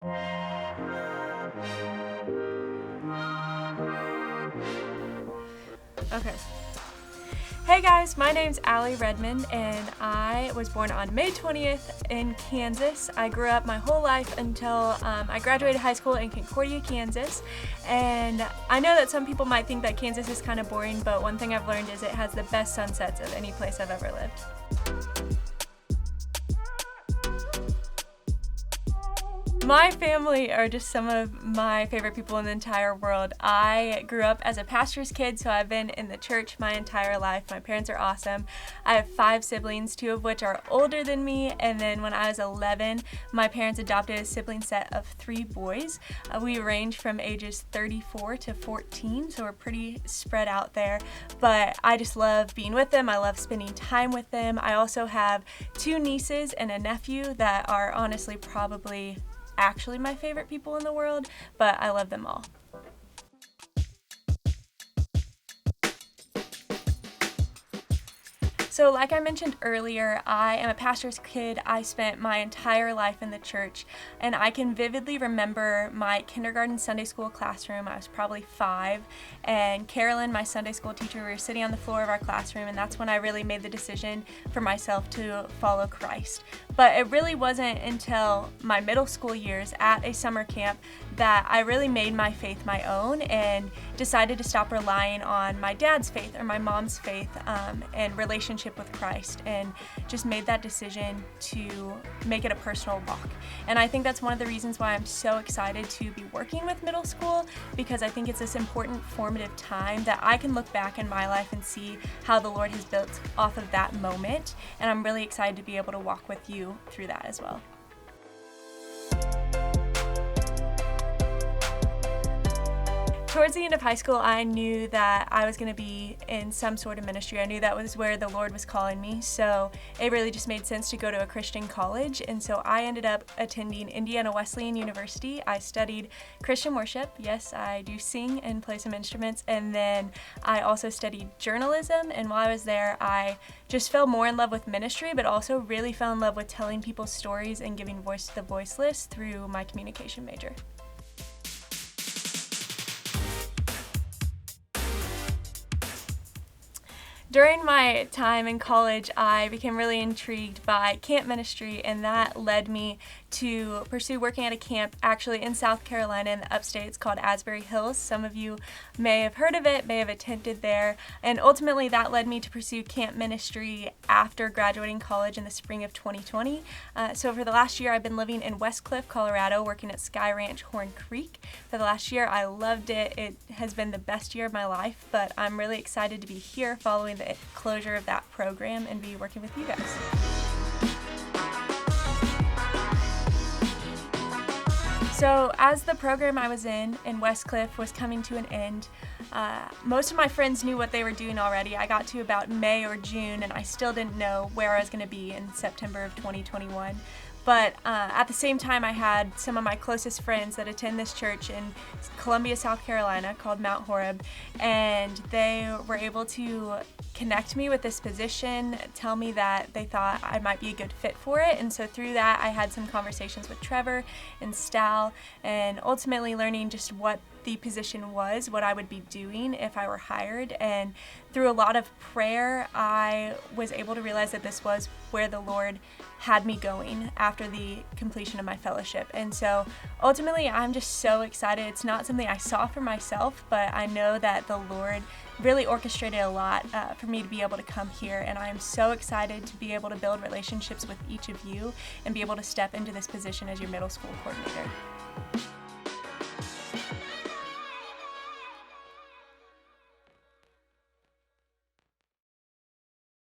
Okay. Hey guys, my name's Allie Redmond and I was born on May 20th in Kansas. I grew up my whole life until I graduated high school in Concordia, Kansas. And I know that some people might think that Kansas is kind of boring, but one thing I've learned is it has the best sunsets of any place I've ever lived. My family are just some of my favorite people in the entire world. I grew up as a pastor's kid, so I've been in the church my entire life. My parents are awesome. I have 5 siblings, 2 of which are older than me, and then when I was 11, my parents adopted a sibling set of 3 boys. We range from ages 34 to 14, so we're pretty spread out there, but I just love being with them. I love spending time with them. I also have 2 nieces and a nephew that are honestly probably actually my favorite people in the world, but I love them all. So like I mentioned earlier, I am a pastor's kid. I spent my entire life in the church, and I can vividly remember my kindergarten Sunday school classroom. I was probably 5, and Carolyn, my Sunday school teacher, we were sitting on the floor of our classroom, and that's when I really made the decision for myself to follow Christ. But it really wasn't until my middle school years at a summer camp that I really made my faith my own and decided to stop relying on my dad's faith or my mom's faith and relationship with Christ, and just made that decision to make it a personal walk. And I think that's one of the reasons why I'm so excited to be working with middle school, because I think it's this important formative time that I can look back in my life and see how the Lord has built off of that moment, and I'm really excited to be able to walk with you through that as well. Towards the end of high school, I knew that I was going to be in some sort of ministry. I knew that was where the Lord was calling me, so it really just made sense to go to a Christian college, and so I ended up attending Indiana Wesleyan University. I studied Christian worship. Yes, I do sing and play some instruments, and then I also studied journalism, and while I was there, I just fell more in love with ministry, but also really fell in love with telling people stories and giving voice to the voiceless through my communication major. During my time in college, I became really intrigued by camp ministry, and that led me to pursue working at a camp actually in South Carolina in the upstate. It's called Asbury Hills. Some of you may have heard of it, may have attended there, and ultimately that led me to pursue camp ministry after graduating college in the spring of 2020. So for the last year, I've been living in West Cliff, Colorado, working at Sky Ranch Horn Creek. For the last year, I loved it. It has been the best year of my life, but I'm really excited to be here following the closure of that program and be working with you guys. So as the program I was in West Cliff was coming to an end, most of my friends knew what they were doing already. I got to about May or June and I still didn't know where I was going to be in September of 2021. But at the same time, I had some of my closest friends that attend this church in Columbia, South Carolina, called Mount Horeb, and they were able to connect me with this position, tell me that they thought I might be a good fit for it, and so through that, I had some conversations with Trevor and Stal, and ultimately learning just what the position was, what I would be doing if I were hired, and through a lot of prayer, I was able to realize that this was where the Lord had me going after the completion of my fellowship. And so ultimately, I'm just so excited. It's not something I saw for myself, but I know that the Lord really orchestrated a lot for me to be able to come here, and I am so excited to be able to build relationships with each of you and be able to step into this position as your middle school coordinator.